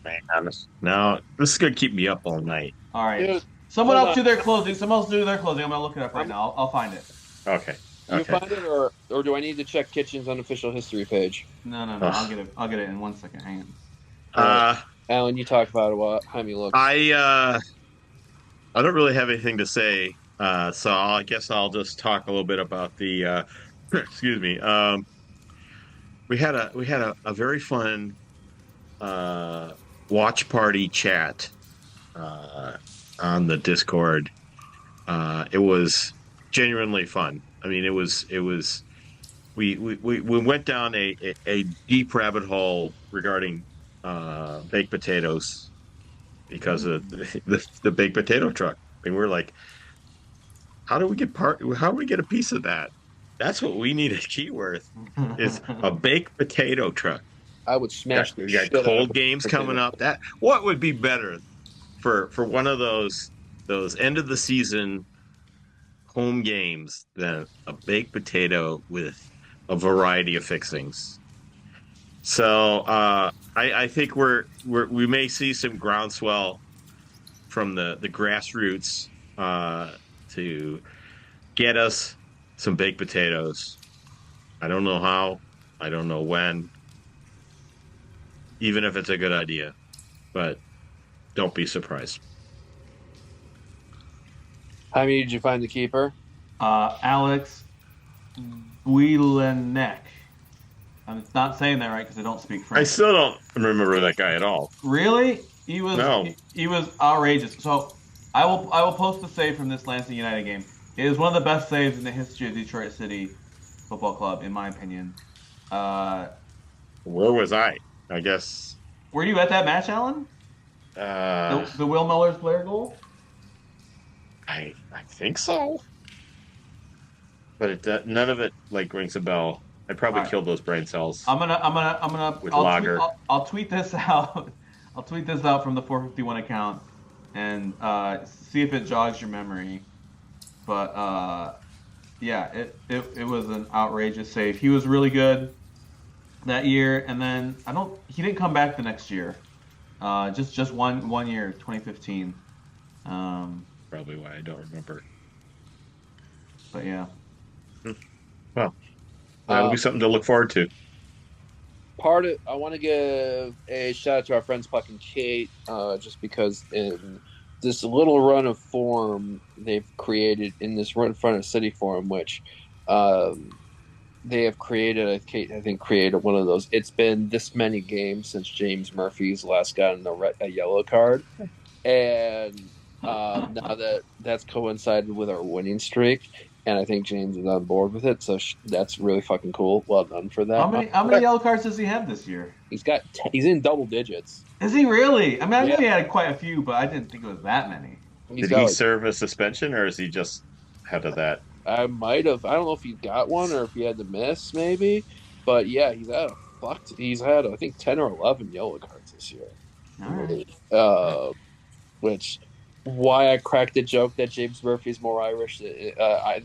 man, now this is gonna keep me up all night. All right. Dude, Someone else do their closing. Someone else do their closing. I'm gonna look it up right now. I'll find it. Okay. You find it, or do I need to check Kitchen's unofficial history page? No. I'll get it in 1 second. Hang on. Alan, you talk about it while Jaimie looks. I don't really have anything to say, so I guess I'll just talk a little bit about the. Excuse me. We had a very fun watch party chat on the Discord. It was genuinely fun. I mean, it was. We went down a deep rabbit hole regarding baked potatoes because of the baked potato truck. I mean, we're like, how do we get a piece of that? That's what we need at Keyworth is a baked potato truck. I would smash the shit. You got cold games coming up. What would be better for one of those end of the season home games than a baked potato with a variety of fixings? So I think we may see some groundswell from the grassroots to get us some baked potatoes. I don't know how. I don't know when. Even if it's a good idea. But don't be surprised. Jaimie, did you find the keeper? Alex Guillenek. I'm not saying that right because I don't speak French. I still don't remember that guy at all. Really? He was outrageous. So I will post the save from this Lansing United game. It is one of the best saves in the history of Detroit City Football Club, in my opinion. Where was I? I guess. Were you at that match, Alan? The Will Mellors Blair goal? I think so. But none of it rings a bell. I probably killed those brain cells. I'll tweet this out. I'll tweet this out from the 451 account and see if it jogs your memory. But yeah, it was an outrageous save. He was really good that year, and then he didn't come back the next year. Just one year, 2015. Probably why I don't remember. But yeah. Well, that'll be something to look forward to. I want to give a shout out to our friends Puck and Kate, just because in this little run of form they've created in this Run in Front of City forum, which they have created. Kate, I think, created one of those. It's been this many games since James Murphy's last gotten a yellow card, and now that's coincided with our winning streak. And I think James is on board with it, so that's really fucking cool. Well done for that. How many yellow cards does he have this year? He's in double digits. Is he really? I mean, I knew he had quite a few, but I didn't think it was that many. Did he serve a suspension, or is he just out of that? I might have. I don't know if he got one or if he had to miss, maybe. But yeah, he's had I think 10 or 11 yellow cards this year. All right. Which. Why I cracked the joke that James Murphy's more Irish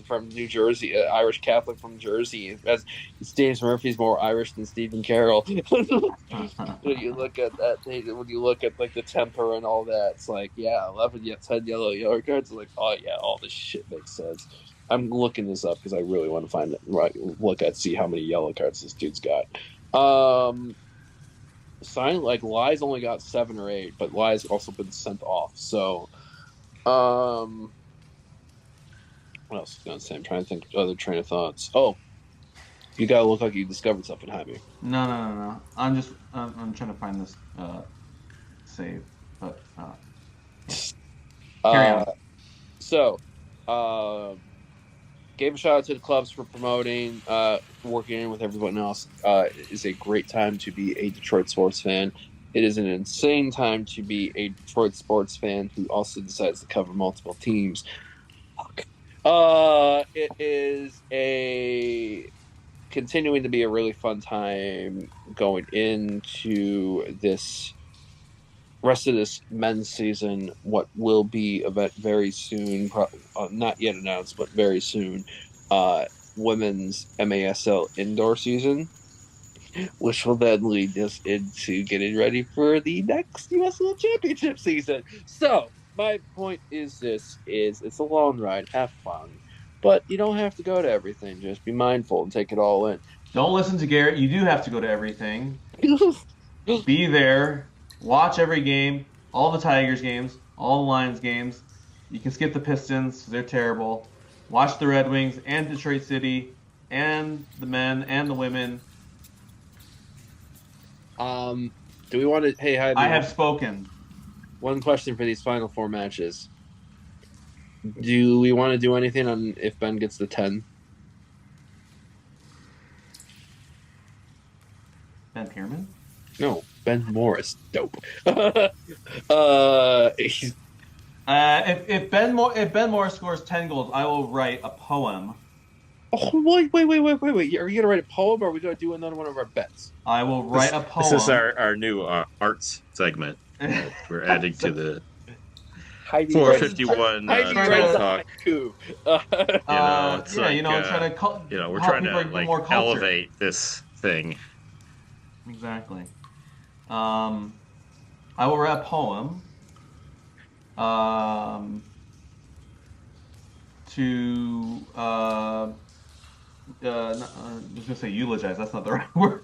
from New Jersey, Irish Catholic from Jersey. As James Murphy's more Irish than Stephen Carroll. When you look at that, when you look at the temper and all that, it's 10 yellow cards. Like, oh yeah, all this shit makes sense. I'm looking this up because I really want to find it. See how many yellow cards this dude's got. Lies only got 7 or 8, but Lies also been sent off. So. What else was I going to say? I'm trying to think of other train of thoughts. Oh, You gotta look like you discovered something, Jaime. No. I'm trying to find this save, but carry on. So, gave a shout out to the clubs for promoting, working in with everyone else. It is a great time to be a Detroit sports fan. It is an insane time to be a Detroit sports fan who also decides to cover multiple teams. It is continuing to be a really fun time going into this rest of this men's season. What will be event very soon, not yet announced, but very soon, women's MASL indoor season, which will then lead us into getting ready for the next USL Championship season. So my point is it's a long ride, have fun, but you don't have to go to everything. Just be mindful and take it all in. Don't listen to Garrett. You do have to go to everything. Be there. Watch every game. All the Tigers games. All the Lions games. You can skip the Pistons. They're terrible. Watch the Red Wings and Detroit City and the men and the women. Do we want to... Hey, Jaime, I have spoken. One question for these final 4 matches. Do we want to do anything on if Ben gets the 10? Ben Pierman? No, Ben Morris. Dope. If Ben Morris scores 10 goals, I will write a poem. Oh, wait. Are we going to write a poem or are we going to do another one of our bets? I will write a poem. This is our new arts segment. We're adding to the 451 talk. It's like, trying to we're trying to elevate this thing. Exactly. I will write a poem to I was gonna say eulogize. That's not the right word.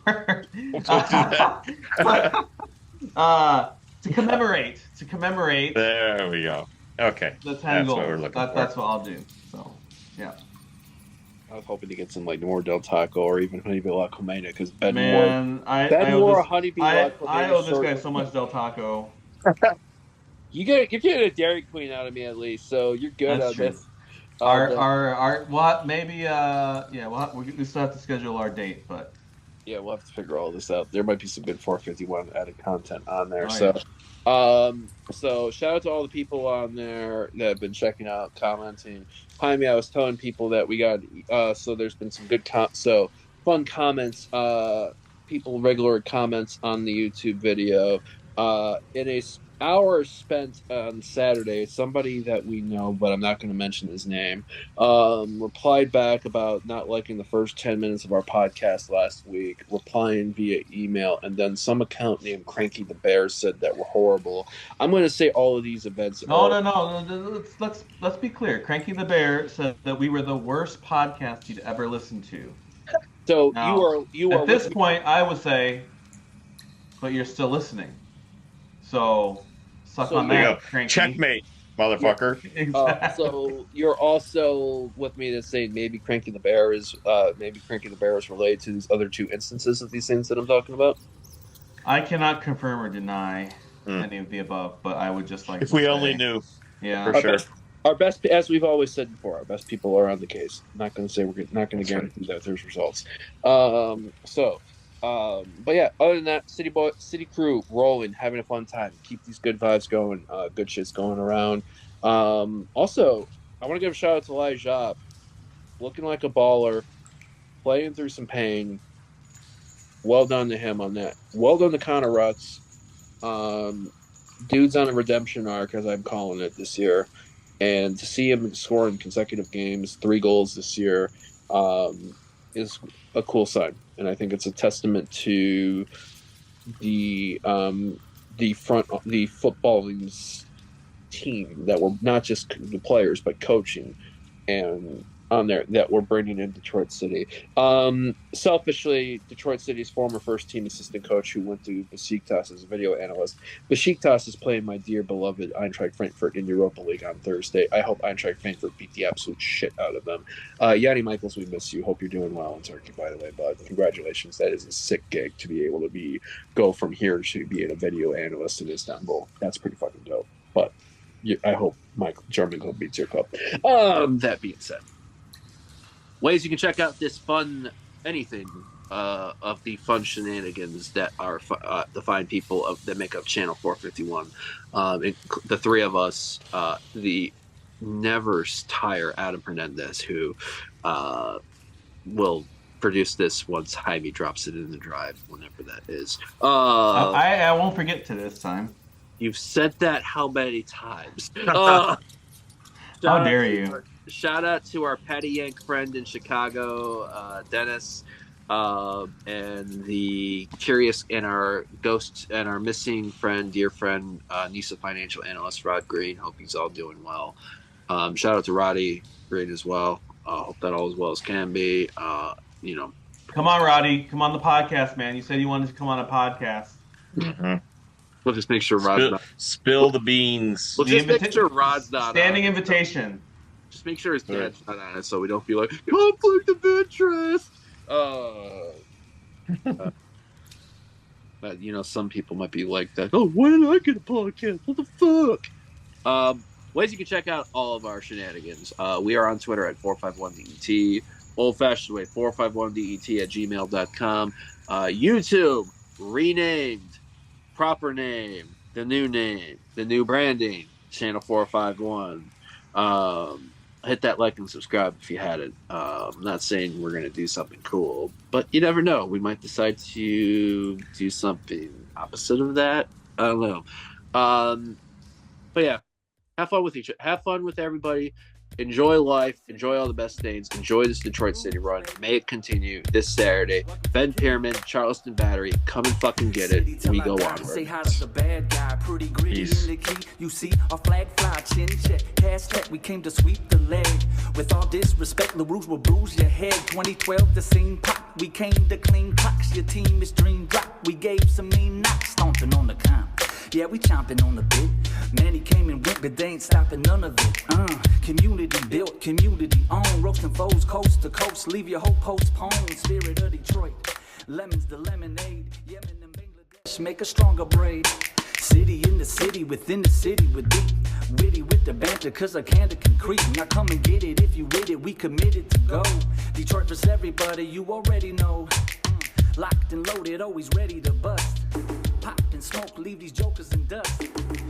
To commemorate. There we go. Okay. The 10 goals. What we're looking for. That's what I'll do. So, yeah. I was hoping to get some more Del Taco or even Honeybee La Comena because Ben wore a Honeybee La Comena. I owe this guy so much Del Taco. You're getting a Dairy Queen out of me at least, so you're good That's on true. this. We still have to schedule our date, but yeah, we'll have to figure all this out. There might be some good 451 added content on there. So shout out to all the people on there that have been checking out, commenting. Jaime, I was telling people that we got so there's been some good fun comments, regular comments on the YouTube video. In a hour spent on Saturday, somebody that we know, but I'm not going to mention his name, replied back about not liking the first 10 minutes of our podcast last week, replying via email, and then some account named Cranky the Bear said that we're horrible. I'm going to say all of these events. No. Let's be clear. Cranky the Bear said that we were the worst podcast he'd ever listened to. So now, you are at this point, I would say, but you're still listening. So suck on that, Cranky. Checkmate, motherfucker. Yeah, exactly. So you're also with me to say maybe Cranky the Bear is related to these other 2 instances of these things that I'm talking about. I cannot confirm or deny any of the above, but I would just like if we only knew. Yeah, for sure. Our best, as we've always said before, our best people are on the case. I'm not going to say we're not going to guarantee that there's results. But yeah, other than that, City Crew rolling, having a fun time. Keep these good vibes going, good shit's going around. Also, I want to give a shout out to Elijah, looking like a baller, playing through some pain. Well done to him on that. Well done to Connor Rutz. Dude's on a redemption arc, as I'm calling it this year. And to see him score in consecutive games, 3 goals this year, is a cool sign. And I think it's a testament to the footballing team that were not just the players, but coaching and on there that we're bringing in Detroit City. Selfishly, Detroit City's former first-team assistant coach who went to Besiktas as a video analyst. Besiktas is playing my dear beloved Eintracht Frankfurt in Europa League on Thursday. I hope Eintracht Frankfurt beat the absolute shit out of them. Yanni Michaels, we miss you. Hope you're doing well in Turkey, by the way, bud. Congratulations. That is a sick gig to be able to go from here to being a video analyst in Istanbul. That's pretty fucking dope. But I hope German Club beats your club. That being said, ways you can check out this fun anything of the fun shenanigans that are the fine people that make up Channel 451. The three of us, the never tire Adam Hernandez, who will produce this once Jaimie drops it in the drive, whenever that is. I won't forget to this time. You've said that how many times? How dare you? Shout out to our Patty Yank friend in Chicago, Dennis, and the curious and our ghost and our missing friend, dear friend, NISA financial analyst Rod Green. Hope he's all doing well. Shout out to Roddy Green as well. Hope that all is well as can be. Come on, Roddy. Come on the podcast, man. You said you wanted to come on a podcast. Mm-hmm. We'll just make sure Rod's not. Spill the beans. We'll just make sure Rod's not. Standing invitation. Just make sure his dad's not on it, so we don't feel like conflict of interest. But some people might be like that. Oh, why did I get a podcast? What the fuck? Ways you can check out all of our shenanigans. We are on Twitter at 451DET. Old-fashioned way, 451DET at gmail.com. YouTube, renamed, proper name, the new branding, Channel 451. Hit that like and subscribe if you hadn't. I'm not saying we're going to do something cool, but you never know. We might decide to do something opposite of that. I don't know. But yeah, have fun with have fun with everybody. Enjoy life. Enjoy all the best things. Enjoy this Detroit City run. May it continue this Saturday. Ben Pierman, Charleston Battery. Come and fucking get it. We go onward. Say hi to the bad guy, pretty gritty in the key. You see our flag fly, chin check. Hashtag we came to sweep the leg. With all disrespect, LaRouche will bruise your head. 2012, the scene pop. We came to clean clocks. Your team is dream drop. We gave some mean knocks, stomping on the comp. Yeah, we chomping on the bit. Man, he came and went, but they ain't stopping none of it. Community built, community owned. Roasting foes coast to coast. Leave your whole postponed. Spirit of Detroit. Lemons the lemonade. Yemen and Bangladesh make a stronger braid. City in the city, within the city, with deep. Witty with the banter, cause I can't concrete. Now come and get it if you with it. We committed to go. Detroit versus everybody, you already know. Locked and loaded, always ready to bust. Pop and smoke, leave these jokers in dust.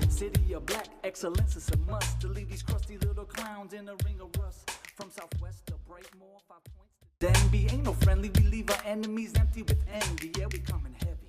City of black excellence is a must. To leave these crusty little clowns in a ring of rust. From southwest to Brightmoor, 5 points to Denby. Ain't no friendly, we leave our enemies empty with envy. Yeah, we coming heavy.